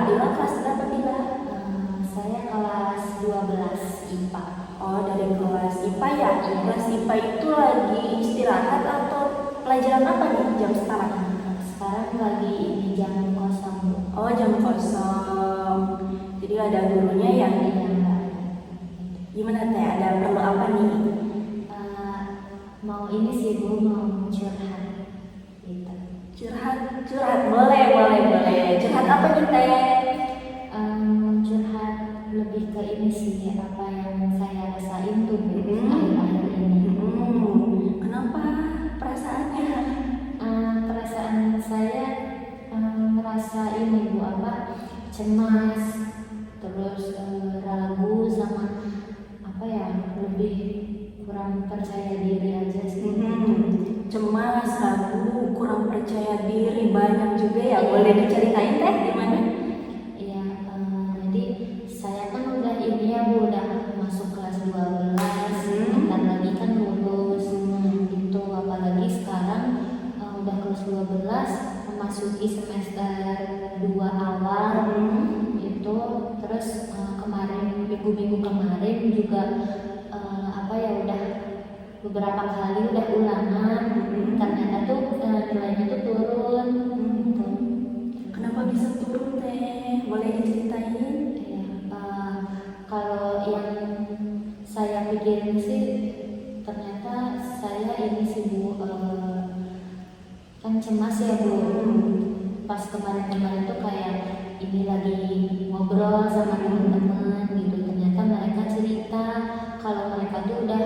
Bila kelas berapa Bila? Saya kelas 12 IPA. Oh, dari kelas IPA ya? Kelas IPA itu lagi istirahat atau pelajaran apa nih jam sekarang? Sekarang lagi ini jam kosong, Bu. Oh, jam kosong. Jadi ada gurunya ya? Iya, Mbak. Gimana teh? Ada perlu apa nih? Mau ini sih Bu, mau curhat gitu. Curhat. Boleh. Curhat apa nih teh? Curhat lebih ke ini sih, apa yang saya rasain tuh Bu, Mm-mm. akhir-akhir ini. Kenapa perasaannya? Perasaan saya merasa ini Bu, cemas, terus ragu sama lebih kurang percaya diri aja sih. Cemas, ragu, kurang percaya diri, banyak juga ya. Boleh diceritain teh gimana? Iya, jadi saya kan udah ini ya Bu, udah masuk kelas 12, bentar lagi kan lulus. Itu apalagi sekarang udah kelas 12, memasuki semester 2 awal. Itu terus minggu-minggu kemarin juga udah beberapa kali udah ulangan. Ternyata tuh nilainya tuh turun. Kenapa bisa turun teh? Boleh diceritain? Kalau yang saya pikirin sih, ternyata saya ini sih Bu, kan cemas ya Bu. Pas kemarin tuh kayak ini lagi ngobrol sama teman-teman gitu, ternyata mereka cerita kalau mereka tuh udah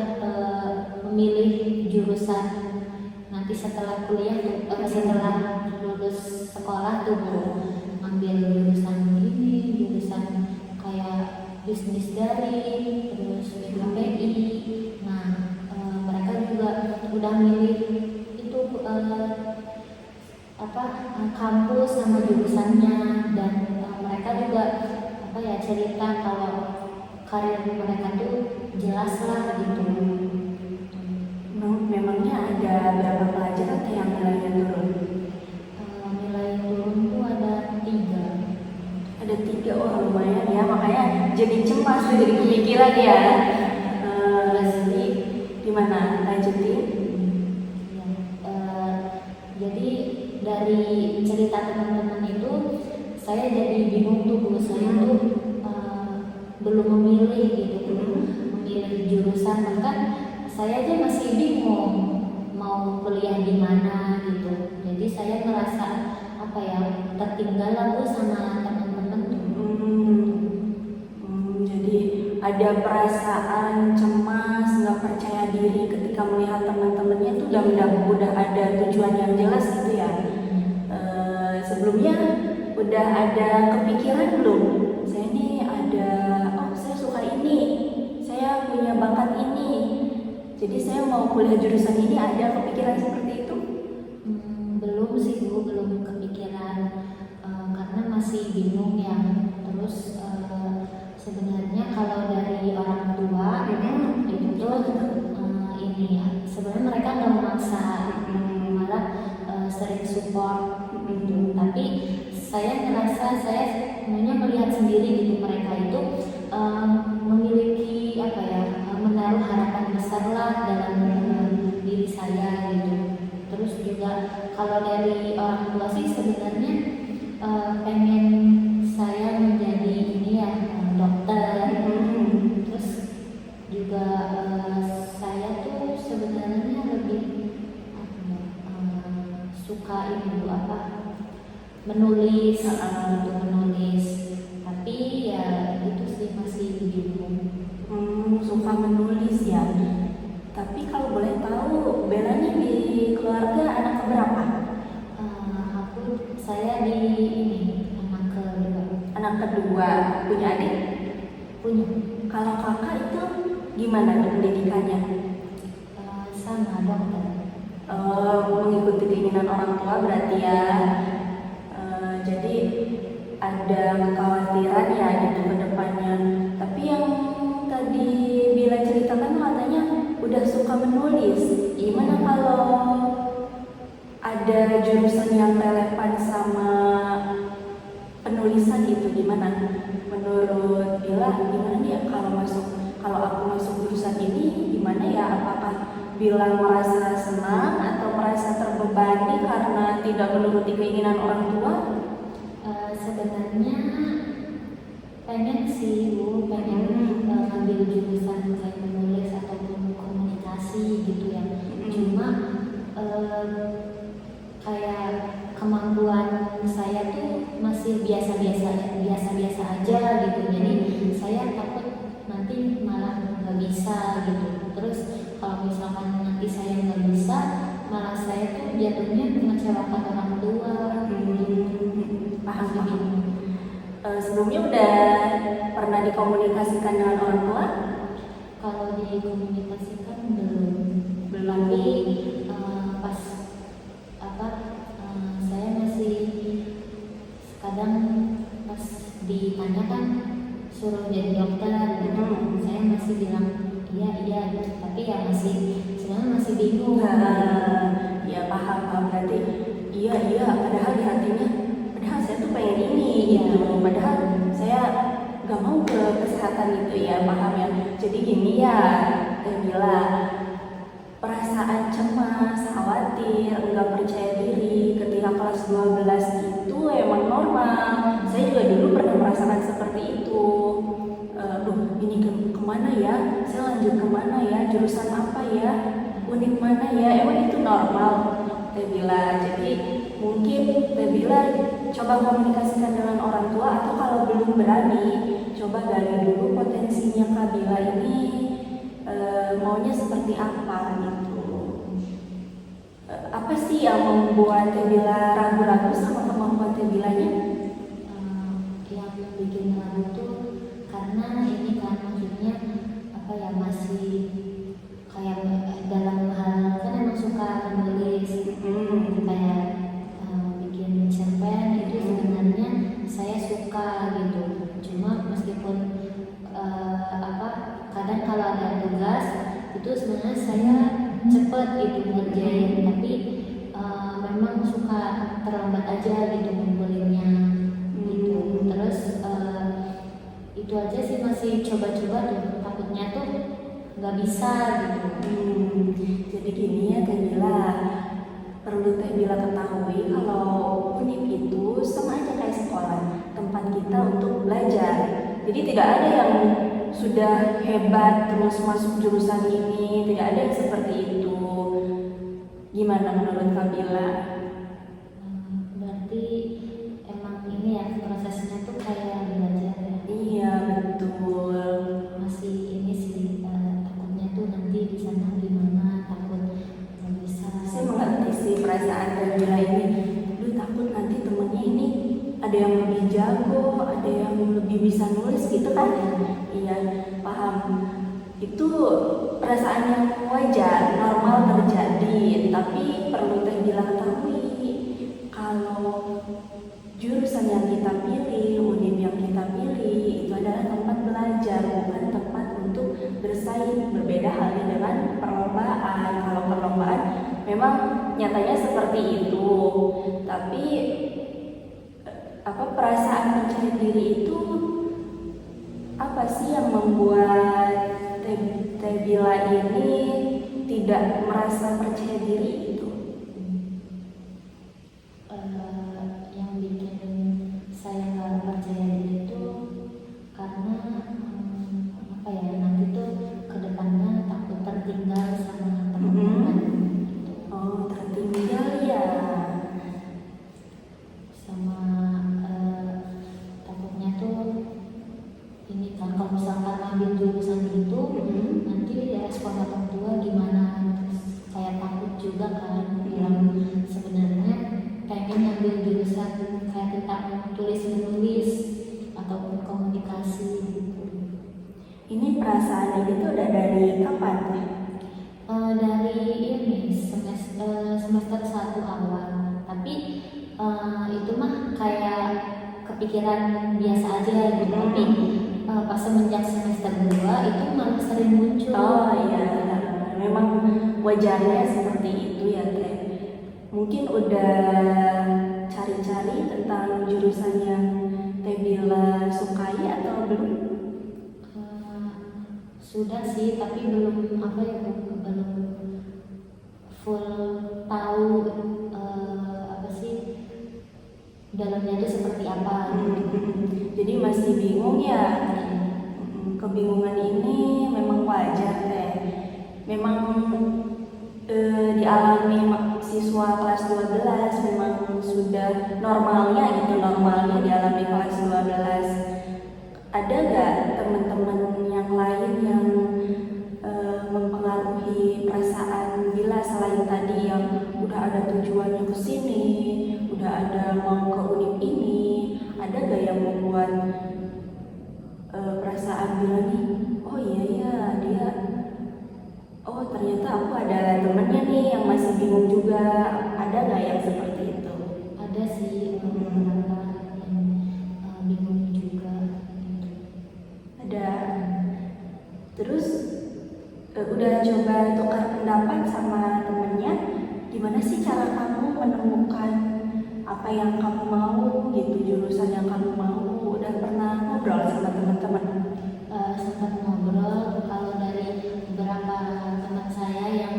memilih jurusan nanti setelah kuliah tuh, setelah lulus sekolah tuh Bu, ambil jurusan kayak bisnis daring, terus KPI. Nah, mereka juga udah milih itu kampus sama jurusannya, dan mereka juga cerita kalau karir mereka tuh jelas lah gitu. Memangnya ada berapa pelajaran teh yang nilainya turun? Nilai turun tuh ada 3. Ada 3, oh lumayan ya, makanya jadi cemas, jadi kepikiran ya. Jadi gimana? Lanjutin? Jadi dari cerita teman-teman itu saya jadi bingung tuh Bu, saya tuh belum memilih gitu, memilih jurusan, bahkan saya aja masih bingung mau kuliah di mana gitu. Jadi saya merasa tertinggal lah Bu sama teman-teman tuh. Jadi ada perasaan cemas, nggak percaya diri ketika melihat teman-temannya tuh udah ada tujuan yang jelas gitu ya. Sebelumnya udah ada kepikiran belum? Saya suka ini, saya punya bakat ini, jadi saya mau kuliah jurusan ini. Ada kepikiran seperti itu? Belum sih Bu, belum kepikiran, karena masih bingung ya. Terus sebenarnya kalau dari orang tua itu tuh ini ya, sebenarnya mereka nggak memaksa, malah sering support gitu. Tapi saya ngerasa saya sebenarnya melihat sendiri gitu, mereka itu memiliki menaruh harapan besar lah dalam diri saya gitu. Terus juga kalau dari orang tua sih sebenarnya pengen saya menjadi ini ya, dokter. Terus juga saya tuh sebenarnya lebih suka ini Bu, menulis menulis. Tapi ya itu sih masih bingung. Suka menulis ya. Tapi kalau boleh tahu, Belanya di keluarga anak keberapa? Saya di ini anak kedua. Punya adik? Punya. Kalau kakak itu gimana tuh pendidikannya? Sama dokter. Mengikuti keinginan orang tua berarti ya. Jadi ada kekhawatiran ya gitu ke depannya. Tapi yang tadi Bila ceritakan katanya udah suka menulis. Gimana kalau ada jurusan yang relevan sama penulisan itu? Bila merasa senang atau merasa terbebani karena tidak menuruti keinginan orang tua? Sebenarnya pengen sih Bu, pengen ngambil jurusan kayak menulis ataupun komunikasi gitu ya. Cuma kayak kemampuan saya tuh masih biasa-biasa aja gitu. Jadi saya takut nanti malah nggak bisa gitu. Terus kalau misalkan nanti saya nggak bisa, malah saya tuh jatuhnya mengecewakan orang tua. Paham. Sebelumnya udah pernah dikomunikasikan dengan orang tua? Kalau dikomunikasikan belum. Tapi pas saya masih kadang pas ditanya kan suruh jadi dokter gitu. Saya masih bilang iya gitu. Tapi ya sebenarnya masih bingung. Ya paham berarti iya padahal di hatinya saya tuh pengen ini gitu, padahal saya gak mau ke kesehatan itu ya, paham ya. Jadi gini ya Bila, perasaan cemas, khawatir, enggak percaya diri ketika kelas 12 itu emang normal. Saya juga dulu pernah merasakan seperti itu. Ini kemana ya? Saya lanjut kemana ya? Jurusan apa ya? Univ mana ya? Emang itu normal, Bila. Jadi mungkin Bila coba komunikasikan dengan orang tua, atau kalau belum berani, coba gali dulu potensinya Bila ini maunya seperti apa gitu. Apa sih yang membuat Bila ragu-ragu sama kemampuan Bilanya? Yang bikin ragu tuh karena ini kan maksudnya masih kayak dalam hal kan emang suka menulis kayak bikin cerpen itu sebenarnya saya suka gitu. Cuma meskipun kadang kalau ada tugas itu sebenarnya saya cepet gitu ngerjain, tapi memang suka terlambat aja gitu ngumpulinnya gitu. Terus itu aja sih, masih coba-coba tuh, takutnya tuh nggak bisa gitu. Jadi gini ya Bila, perlu Bila ketahui kalau univ itu sama aja kayak sekolah, tempat kita untuk belajar. Jadi tidak ada yang sudah hebat terus masuk jurusan ini, tidak ada yang seperti itu. Gimana menurut Bila? Berarti emang ini ya prosesnya tuh kayak belajar ya? Iya betul. Masih ini sih takutnya tuh nanti di sana gimana, takut nggak bisa. Saya mengerti sih perasaan Bila ini. Takut nanti temennya ini ada yang lebih jago, ada yang lebih bisa nulis gitu kan? Iya, paham. Itu perasaan yang wajar, normal terjadi. Tapi perlu Bila ketahui, kalau jurusan yang kita pilih, univ yang kita pilih, itu adalah tempat belajar, bukan tempat untuk bersaing. Berbeda halnya dengan perlombaan. Kalau perlombaan memang nyatanya seperti itu, tapi perasaan percaya diri itu apa sih yang membuat Bila ini tidak merasa percaya diri itu? Yang bikin saya nggak percaya diri itu karena nanti tuh kedepannya takut tertinggal sama teman-teman. Oh, tertinggal ya. Sama takutnya tuh ini kan kalau misalkan ambil jurusan itu nanti respon orang tua gimana, kayak takut juga kan. Bilang sebenarnya pengen ambil jurusan kayak tentang tulis menulis ataupun komunikasi gitu. Ini perasaan itu udah dari kapan? Dari ini semester 1 awal, tapi itu mah kayak kepikiran biasa aja gitu. Tapi pas semenjak semester 2 itu malah sering muncul. Oh iya, memang wajarnya seperti itu ya Teh. Mungkin udah cari-cari tentang jurusan yang Bila sukai atau belum? Sudah sih, tapi belum belum full tahu apa sih dalamnya itu seperti apa gitu. Jadi masih bingung ya. Kebingungan ini memang wajar teh. Memang dialami siswa kelas 12 memang sudah normalnya gitu, normalnya dialami kelas 12. Ada nggak teman-teman yang lain yang mempengaruhi perasaan Bila selain tadi yang udah ada tujuannya ke sini, udah ada mau ke univ ini, ada nggak yang membuat perasaan Bila nih, oh iya ya dia, oh ternyata aku ada temennya nih yang masih bingung juga, ada nggak yang seperti itu? Ada sih beberapa yang bingung juga. Ada. Terus udah coba tukar pendapat sama temennya, gimana sih cara kamu menemukan apa yang kamu mau gitu, jurusan yang kamu mau? Udah pernah ngobrol sama teman-teman? Sempat ngobrol. Kalau dari beberapa teman saya yang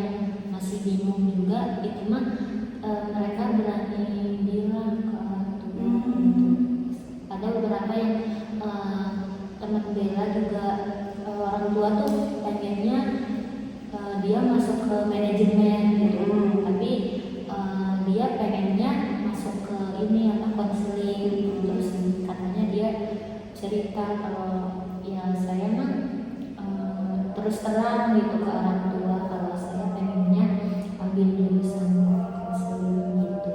masih bingung juga, itu mah mereka berani bilang ke orang tua. Ada beberapa yang teman Bella juga orang tua tuh pengennya dia masuk ke manajemen gitu, tapi dia pengennya masuk ke ini apa konseling. Terus katanya dia cerita kalau ya saya mah terus terang gitu ke orang tua kalau saya pengennya ambil jurusan konseling gitu.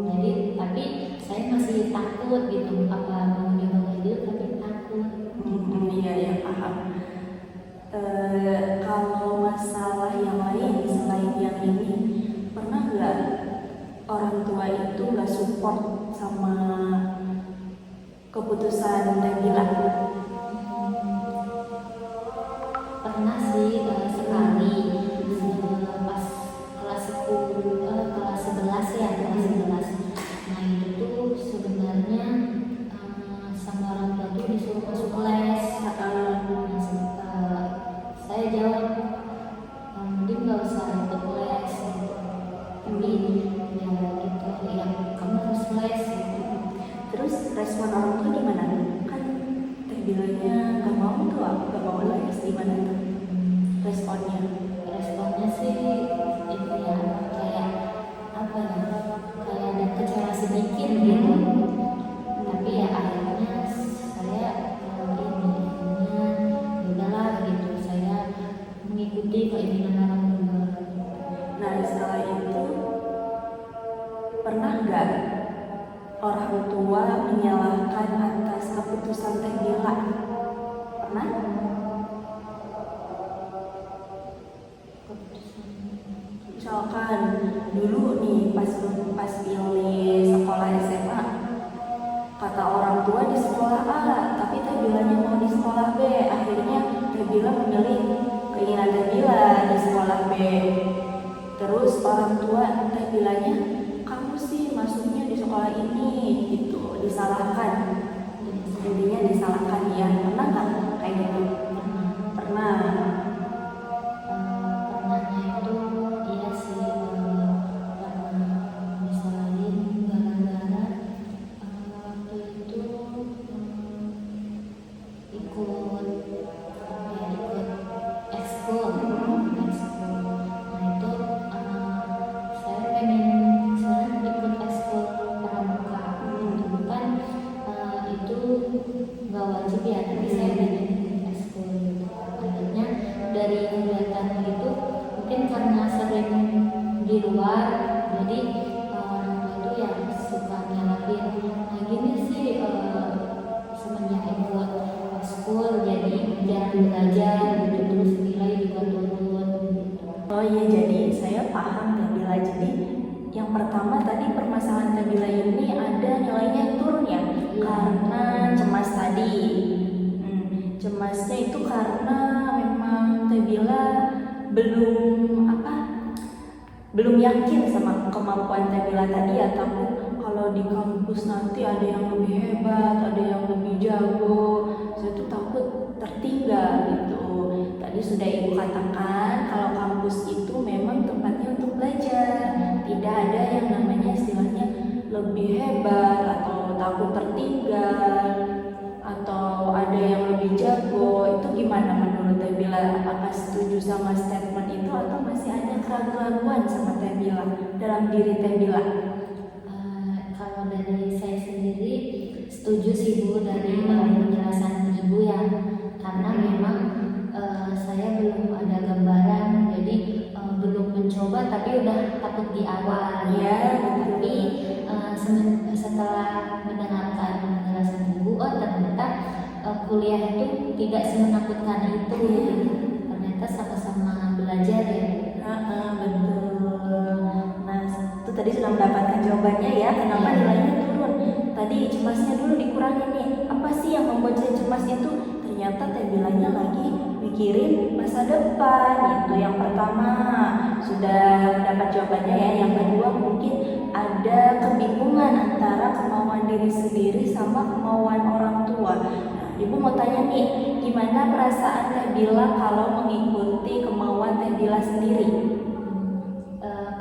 Jadi tapi saya masih takut gitu, apa mau nyoba gitu tapi takut. Iya ya, paham. Kalau masalah yang lain selain yang ini, pernah nggak orang tua itu nggak support sama keputusan Teh Bila? Pernah sih sekali pas kelas 10 kelas 11 ya, kelas 11. Nah itu tuh sebenarnya sama orang tua tuh disuruh masuk les. Saya jawab mending nggak usah ikut les gitu. Tapi ya gitu ya kamu harus les gitu. Terus respon orang tua gimana? Kan Teh Bilanya nggak mau tuh, aku nggak mau les, gimana tuh responnya? Responnya sih itu ya kayak apa ya, kayak ada kecewa sedikit gitu. Tapi ya akhirnya saya akhirnya udahlah gitu, saya mengikuti keinginan orang tua. Nah setelah itu pernah nggak orang tua menyalahkan atas keputusan Teh Bila? Pernah? Misalkan dulu nih pas pilih sekolah SMA, kata orang tua di sekolah A, tapi Teh Bilanya mau di sekolah B. Akhirnya Teh Bila memilih keinginan Teh Bila di sekolah B. Terus orang tua Teh Bilanya, kamu sih masuknya di sekolah ini gitu, disalahkan. Intinya disalahkan ya. Pernah nggak kayak gitu? Pernah. Pernahnya itu iya sih, pernah disalahin gara-gara waktu itu ikut ekskul. Nah itu saya pengen sebenarnya ikut ekskul pramuka. Itu kan itu nggak wajib ya, tapi saya pengen ikut ekskul gitu. Akhirnya dari kegiatan itu mungkin karena sering di luar, jadi orang tua itu ya suka nyalahin. Nah gini sih semenjak ikut ekskul jadi jarang belajar gitu, terus nilai juga turun gitu. Oh iya, jadi saya paham Teh Bila. Jadi yang pertama tadi permasalahan Teh Bila ini ada nilainya turun ya, karena cemas tadi. Cemasnya itu karena memang Teh Bila belum yakin sama kemampuan Teh Bila tadi, atau kalau di kampus nanti ada yang lebih hebat, ada yang lebih jago, saya tuh takut tertinggal gitu. Tadi sudah Ibu katakan kalau kampus itu memang tempatnya untuk belajar. Tidak ada yang namanya istilahnya lebih hebat atau takut tertinggal atau ada yang lebih jago. Itu gimana menurut Teh Bila? Apakah setuju sama statement itu atau masih ada keraguan sama Teh Bila dalam diri Teh Bila? Kalau dari saya sendiri setuju sih Bu dari penjelasan Ibu ya, karena memang saya belum ada gambaran, jadi belum mencoba tapi udah takut di awal Ya, tapi setelah mendengarkan penjelasan Ibu, oh ternyata kuliah itu tidak semenakutkan itu, ternyata sama-sama belajar ya. Betul. Nah, itu tadi sudah mendapatkan jawabannya ya. Kenapa nilainya turun? Tadi cemasnya dulu dikurangi nih. Apa sih yang membuat saya cemas itu? Ternyata Teh Bilanya lagi mikirin masa depan. Itu yang pertama. Sudah mendapat jawabannya ya. Yang kedua mungkin ada kebingungan antara kemauan diri sendiri sama kemauan orang tua. Nah, Ibu mau tanya nih, gimana perasaan Teh Bila kalau mengikuti kemauan Teh Bila sendiri?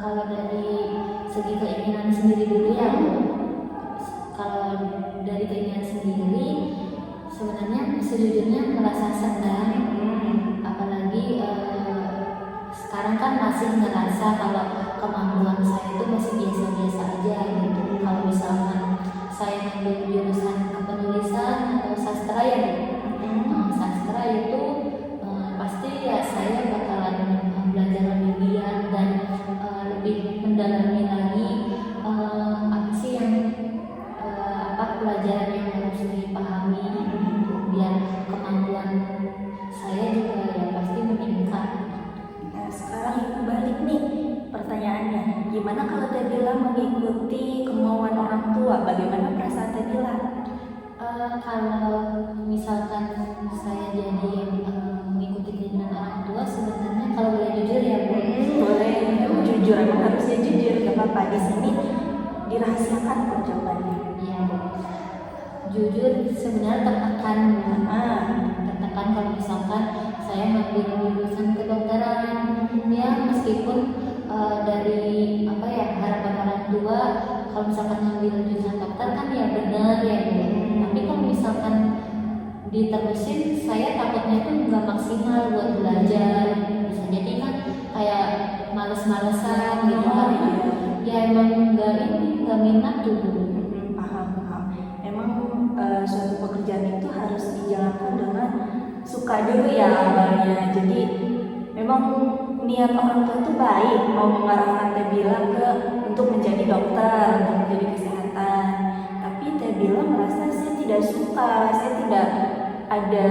Kalau dari segi keinginan sendiri dulu ya, kalau dari keinginan sendiri sebenarnya sejujurnya merasa senang, apalagi sekarang kan masih ngerasa kalau kemampuan saya itu masih biasa-biasa aja gitu. Kalau misalkan saya ngambil jurusan kepenulisan atau sastra ya, sastra itu pasti ya saya bakalan belajar lebih giat dan lebih mendalami lagi apa sih yang pelajaran yang harus dipahami gitu, biar kemampuan saya juga ya pasti meningkat. Nah, sekarang Ibu balik nih pertanyaannya, gimana kalau Teh Bila mengikuti kemauan orang tua? Bagaimana perasaan Teh Bila? Kalau misalkan saya jadi mengikuti keinginan orang tua, sebenarnya kalau boleh jujur ya Bu, Boleh, jujur, emang harusnya jujur, gak apa-apa. Di sini dirahasiakan kok jawabannya. ya jujur sebenarnya tertekan tertekan kalau misalkan saya ngambil jurusan kedokteran ya, meskipun dari apa ya harapan orang tua kalau misalkan ngambil jurusan dokter kan ya benar ya Bu. Tapi kalau misalkan diterusin saya takutnya tuh nggak maksimal buat belajar, bisa jadi kan kayak males-malesan gitu kan. Ya emang nggak minat tuh Bu. Paham. Emang suatu pekerjaan itu harus dijalankan dengan suka dulu ya awalnya. Jadi memang niat orang tua itu baik, mau mengarahkan Teh Bila untuk menjadi dokter, untuk menjadi kesehatan. Tapi Teh Bila merasa saya tidak suka, saya tidak ada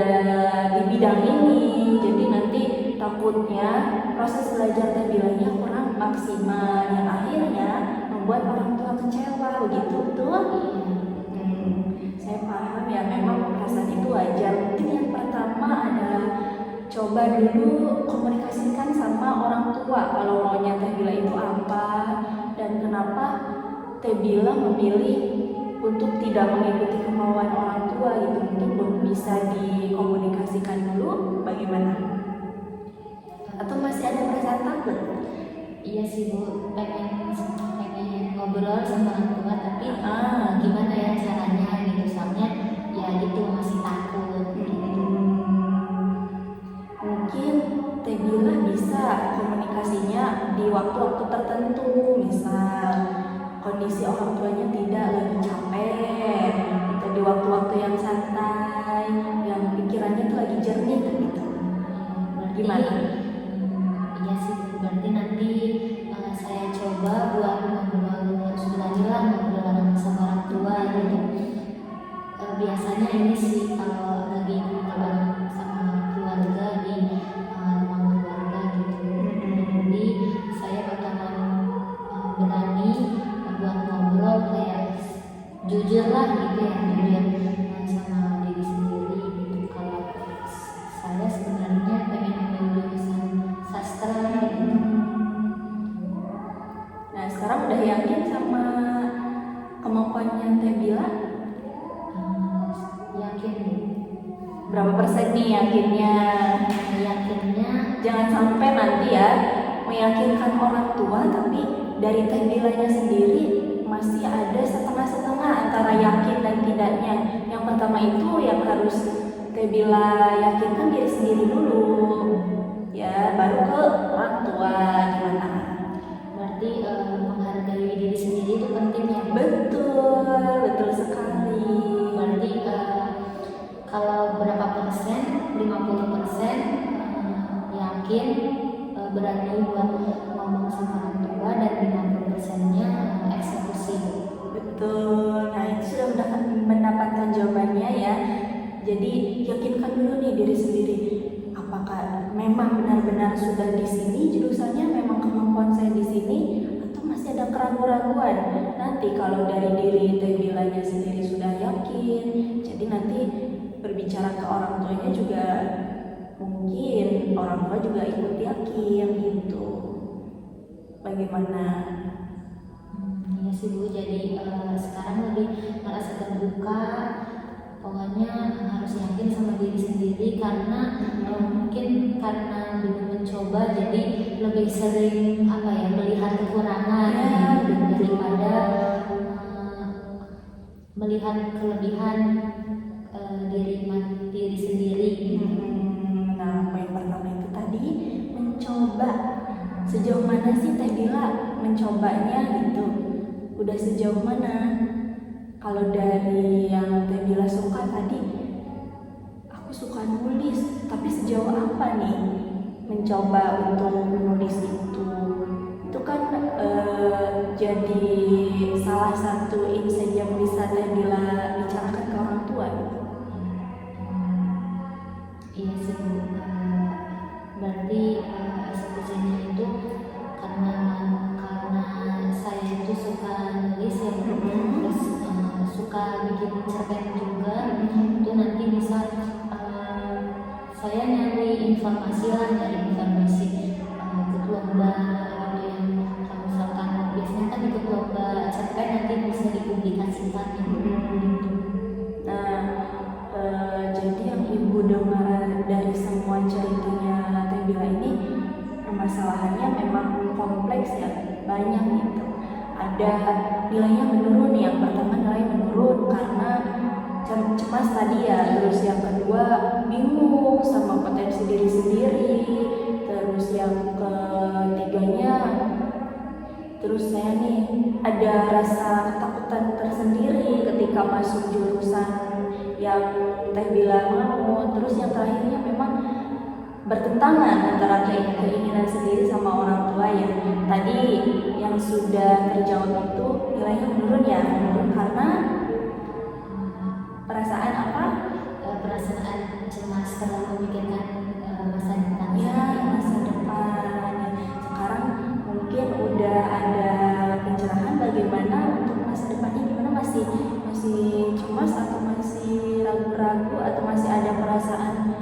di bidang ini. Jadi nanti takutnya proses belajar Teh Bilanya kurang maksimal, yang akhirnya membuat orang tua kecewa, begitu betul? Saya paham ya, memang perasaan itu wajar. Mungkin yang pertama adalah coba dulu komunikasikan sama orang tua kalau maunya Teh Bila itu apa dan kenapa Teh Bila memilih untuk tidak mengikuti kemauan orang tua gitu. Mungkin bisa dikomunikasikan dulu bagaimana? Atau masih ada perasaan takut? Iya sih Bu, pengen ngobrol sama orang tua tapi gimana ya caranya gitu, soalnya ya gitu masih takut gitu. Mungkin Teh Bila bisa komunikasinya di waktu-waktu tertentu, misal kondisi orang tuanya tidak lagi capek, atau di waktu-waktu yang santai, yang pikirannya tuh lagi jernih gitu. Gimana? Iya sih, berarti nanti saya coba buat ngobrol, harus berani lah ngobrol sama orang tua gitu. Biasanya ini sih kalau lagi ngobrol sama keluarga di rumah keluarga gitu. Jadi saya bakalan berani buat ngobrol kayak jujur lah gitu ya, jujur sama diri sendiri gitu. Kalau saya sebenarnya pengen ambil jurusan sastra gitu. Nah, sekarang udah yakin sama kemampuannya Teh Bila? Yakin persen nih yakinnya? Yakinnya Jangan sampai nanti ya meyakinkan orang tua tapi dari Teh Bilanya sendiri masih ada setengah-setengah antara yakin dan tidaknya. Yang pertama itu yang harus Teh Bila yakinkan diri sendiri dulu, ya baru ke orang tua. Gimana? berarti menghargai diri sendiri itu penting ya. Betul, betul sekali. Berarti kalau berapa persen, 50% yakin berani buat ngomong sama orang tua, dan 50%-nya eksekusi. Betul. Nah, itu sudah mendapatkan jawabannya ya. Jadi yakinkan dulu nih diri sendiri. Apakah memang benar-benar sudah di sini jurusannya, memang kemampuan saya di sini, atau masih ada keraguan-keraguan. Nanti kalau dari diri Teh Bilanya sendiri sudah yakin, jadi nanti berbicara ke orang tuanya juga mungkin orang tua juga ikut yakin gitu. Bagaimana? Iya sih Bu, jadi sekarang lebih merasa terbuka. Pokoknya harus yakin sama diri sendiri, karena mungkin karena belum mencoba jadi lebih sering melihat kekurangan daripada melihat kelebihan diri sendiri. Nah, poin pertama itu tadi mencoba. Sejauh mana sih Teh Bila mencobanya gitu? Udah sejauh mana? Kalau dari yang Teh Bila suka tadi, aku suka nulis, tapi sejauh apa nih mencoba untuk menulis itu? Itu kan jadi salah satu insight yang bisa Teh Bila bicarakan ke orang tua. Iya sih Bu, berarti eksekusinya itu karena saya itu suka nulis ya, terus suka bikin cerpen juga. Itu nanti bisa saya nyari informasi ikut lomba gitu, yang kalau misalkan biasanya kan ikut lomba cerpen nanti bisa dipublikasikan gitu. Nah, jadi yang ibu dengar dari semua ceritanya Teh Bila ini, permasalahannya memang kompleks ya, banyak gitu. Ada nilainya menurun, yang pertama nilai menurun karena cemas tadi ya, terus yang kedua bingung sama potensi diri sendiri, terus yang ketiganya, terus saya nih ada rasa ketakutan tersendiri ketika masuk jurusan yang Teh Bila mau. Terus yang terakhirnya memang bertentangan antara keinginan sendiri sama orang tua ya. Tadi yang sudah terjawab itu nilainya menurun ya, menurun karena perasaan apa? Perasaan cemas terlalu memikirkan masa depan. Ya, masa depan. Sekarang mungkin udah ada pencerahan bagaimana untuk masa depannya, gimana, masih cemas atau masih ragu-ragu atau masih ada perasaan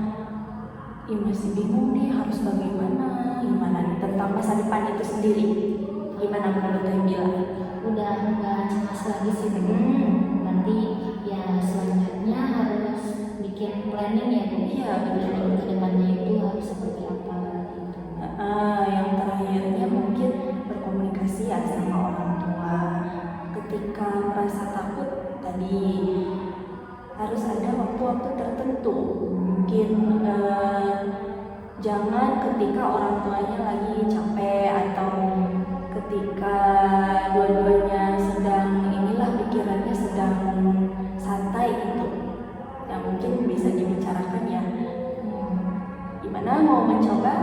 masih bingung nih harus bagaimana nih tentang masa depan itu sendiri. Gimana menurut Teh Bila? Udah nggak cemas lagi sih Bu. Nanti ya selanjutnya harus bikin planning ya Bu. Iya, planning ke depannya itu harus seperti apa gitu. Yang terakhirnya mungkin berkomunikasi ya sama orang tua. Ketika merasa takut tadi harus ada waktu-waktu tertentu. Mungkin jangan ketika orang tuanya lagi capek atau ketika dua-duanya sedang pikirannya sedang santai gitu. Yang mungkin bisa dibicarakan ya. Gimana, mau mencoba?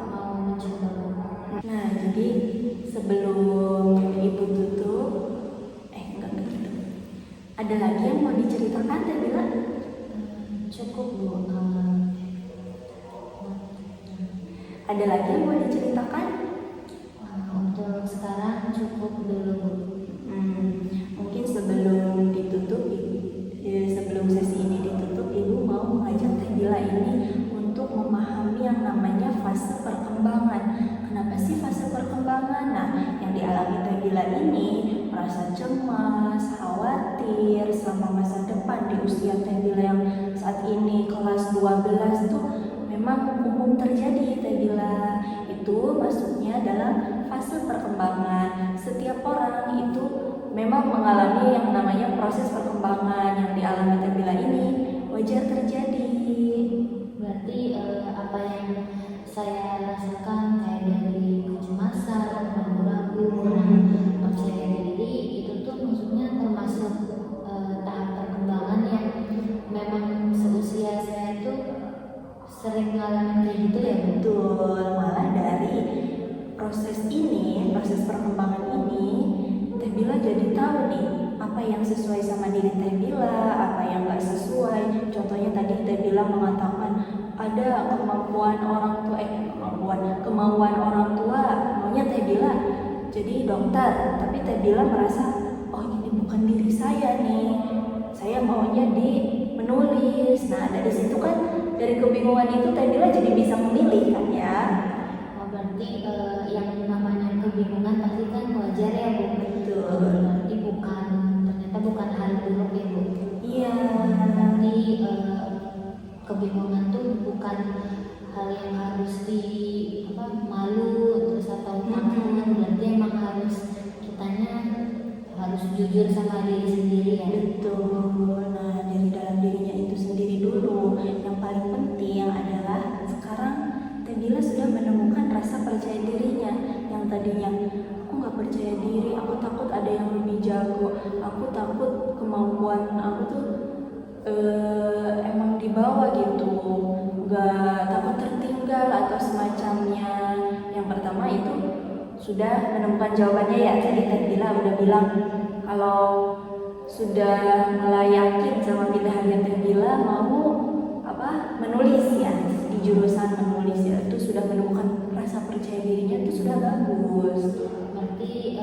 Mau mencoba. Nah, jadi sebelum Ibu tutup, enggak gitu. Ada lagi yang mau diceritakan Teh Bila? Cukup Bu. Ada lagi yang mau diceritakan? Untuk sekarang cukup dulu Bu. Mungkin sebelum ditutup, sebelum sesi ini ditutup, Ibu mau mengajak Teh Bila ini untuk memahami yang namanya fase perkembangan. Kenapa sih fase perkembangan? Nah, yang dialami Teh Bila ini merasa cemas, khawatir selama masa depan di usia Teh Bila yang saat ini kelas 12 12 tuh memang umum terjadi Teh Bila. Itu masuknya dalam fase perkembangan. Setiap orang itu memang mengalami yang namanya proses perkembangan. Yang dialami Teh Bila ini wajar terjadi. Berarti apa yang saya rasakan kayak dari kecemasan, ragu-ragu, kurang percaya diri, itu tuh maksudnya termasuk tahap perkembangan yang memang seusia saya itu sering ngalamin kayak gitu ya Bu? Betul, malah dari proses ini, proses perkembangan ini, Teh Bila jadi tahu nih apa yang sesuai sama diri Teh Bila, apa yang gak sesuai. Contohnya tadi Teh Bila mengatakan ada kemampuan orang tua, kemauan orang tua, maunya Teh Bila jadi dokter, tapi Teh Bila merasa oh ini bukan diri saya nih, saya maunya di menulis. Nah dari situ kan, dari kebingungan itu Teh Bila jadi bisa memilih kan ya. Oh, berarti yang namanya kebingungan pasti kan wajar ya Bu? Betul. Berarti ternyata bukan hal buruk ya Bu? Iya. Berarti kebingungan tuh bukan hal yang harus malu terus atau takut. Berarti emang kitanya harus jujur sama diri sendiri ya. Betul. Nah dari dalam dirinya itu sendiri dulu. Yang paling penting adalah sekarang Teh Bila sudah menemukan rasa percaya dirinya. Yang tadinya aku gak percaya diri, aku takut ada yang lebih jago, aku takut kemampuan aku tuh emang di bawah gitu, gak takut tertinggal atau semacamnya. Yang pertama itu sudah menemukan jawabannya ya. Tadi Teh Bila udah bilang kalau sudah mulai yakin sama pilihannya Teh Bila mau menulis ya, di jurusan menulis ya, itu sudah menemukan rasa percaya dirinya, itu sudah bagus. Berarti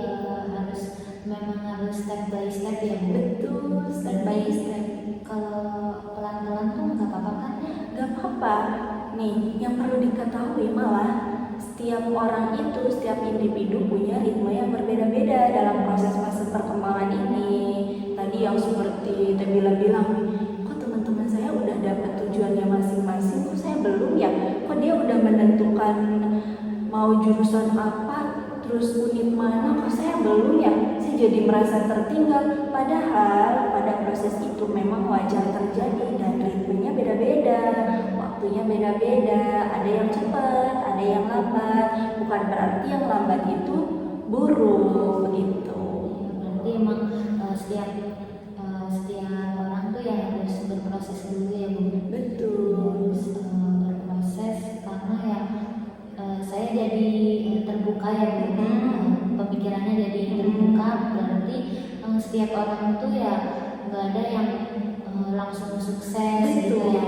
memang harus step by step ya Bu? Betul, step by step. Kalau pelan-pelan tuh nggak apa-apa kan? Gak apa-apa. Nih, yang perlu diketahui malah setiap orang itu, setiap individu punya ritme yang berbeda-beda dalam proses fase perkembangan ini. Tadi yang seperti Teh Bila bilang, kok teman-teman saya udah dapat tujuannya masing-masing, kok saya belum ya? Kok dia udah menentukan mau jurusan apa, terus unit mana, kok saya belum ya? Saya jadi merasa tertinggal. Padahal pada proses itu memang wajar terjadi dan ritmenya beda-beda, waktunya beda-beda, ada yang cepat, ada yang lambat. Bukan berarti yang lambat itu buruk gitu. Berarti emang setiap orang tuh ya harus berproses dulu ya Bu? Betul. Harus berproses karena ya saya jadi terbuka ya Bu. Pemikirannya jadi terbuka, berarti setiap orang tuh ya nggak ada yang langsung sukses gitu ya,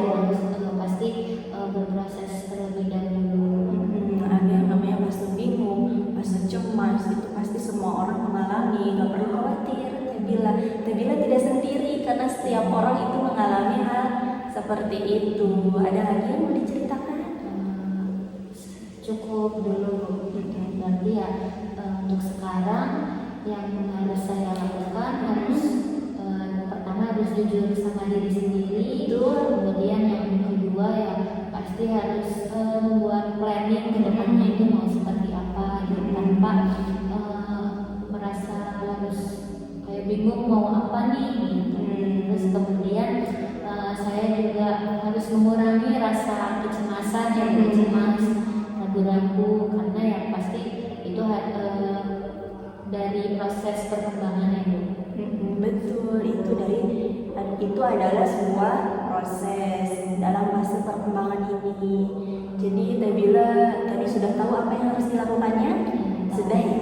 pasti berproses terlebih dahulu. Ada yang namanya fase bingung, fase cemas, itu pasti semua orang mengalami, nggak perlu khawatir. Teh Bila tidak sendiri karena setiap orang itu mengalami hal seperti itu. Ada lagi yang mau diceritakan? Cukup dulu Bu. Berarti ya untuk sekarang yang harus saya lakukan pertama harus jujur sama diri sendiri. Kemudian yang kedua ya pasti harus membuat planning ke depannya itu mau seperti apa gitu, tanpa merasa harus kayak bingung mau apa nih gitu. Terus kemudian saya juga harus mengurangi rasa kecemasan yang cemas, ragu-ragu, karena ya pasti itu dari proses perkembangan ya Bu. Betul, itu adalah sebuah proses dalam fase perkembangan ini. Jadi Teh Bila tadi sudah tahu apa yang harus dilakukannya? Sudah ya?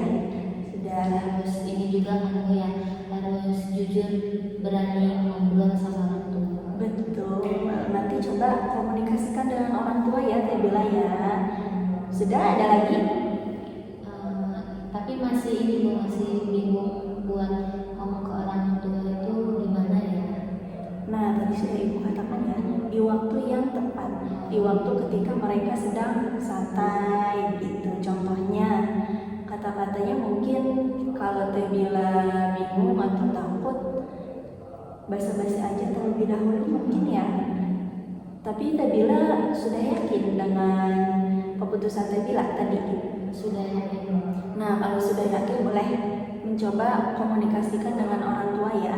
Sudah. Harus ini juga kan Bu ya, harus jujur, berani ngobrol sama orang tua. Betul. Nanti coba komunikasikan dengan orang tua ya Teh Bila ya. Sudah, ada lagi? Tapi masih bingung buat ngomong ke orang tua itu gimana ya? Nah, tadi sudah Ibu katakan ya, di waktu yang tepat, di waktu ketika mereka sedang santai gitu. Contohnya, kata-katanya mungkin kalau Teh Bila bingung atau takut, basa-basi aja terlebih dahulu mungkin ya. Tapi Tabila sudah yakin dengan keputusan Tabila tadi? Sudah yakin. Nah, kalau sudah yakin boleh mencoba komunikasikan dengan orang tua ya.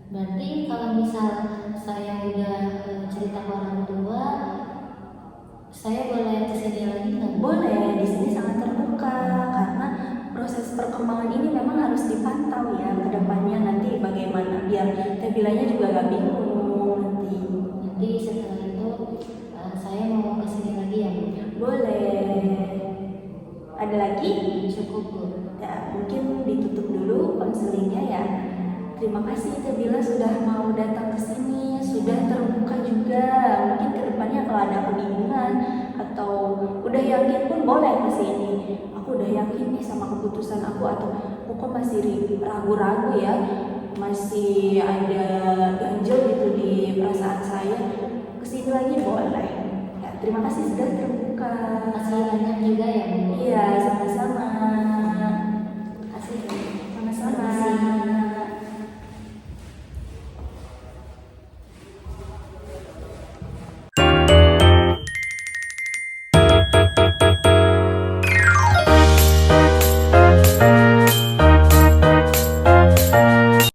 Berarti kalau misal saya udah cerita ke orang tua, saya boleh kesini lagi nggak? Boleh, di sini sangat terbuka karena proses perkembangan ini memang harus dipantau ya ke depannya nanti bagaimana biar Tabilanya juga gak bingung nanti. Nanti setelah itu saya mau kesini lagi ya Bu? Boleh. Ada lagi? Cukup Bu. Ya, mungkin ditutup dulu konselingnya ya. Terima kasih Tabila sudah mau datang ke sini, sudah terbuka juga. Mungkin kedepannya kalau ada kebingungan atau udah yakin pun boleh ke sini. Aku udah yakin nih sama keputusan aku atau aku kok masih ragu-ragu ya, masih ada ganjel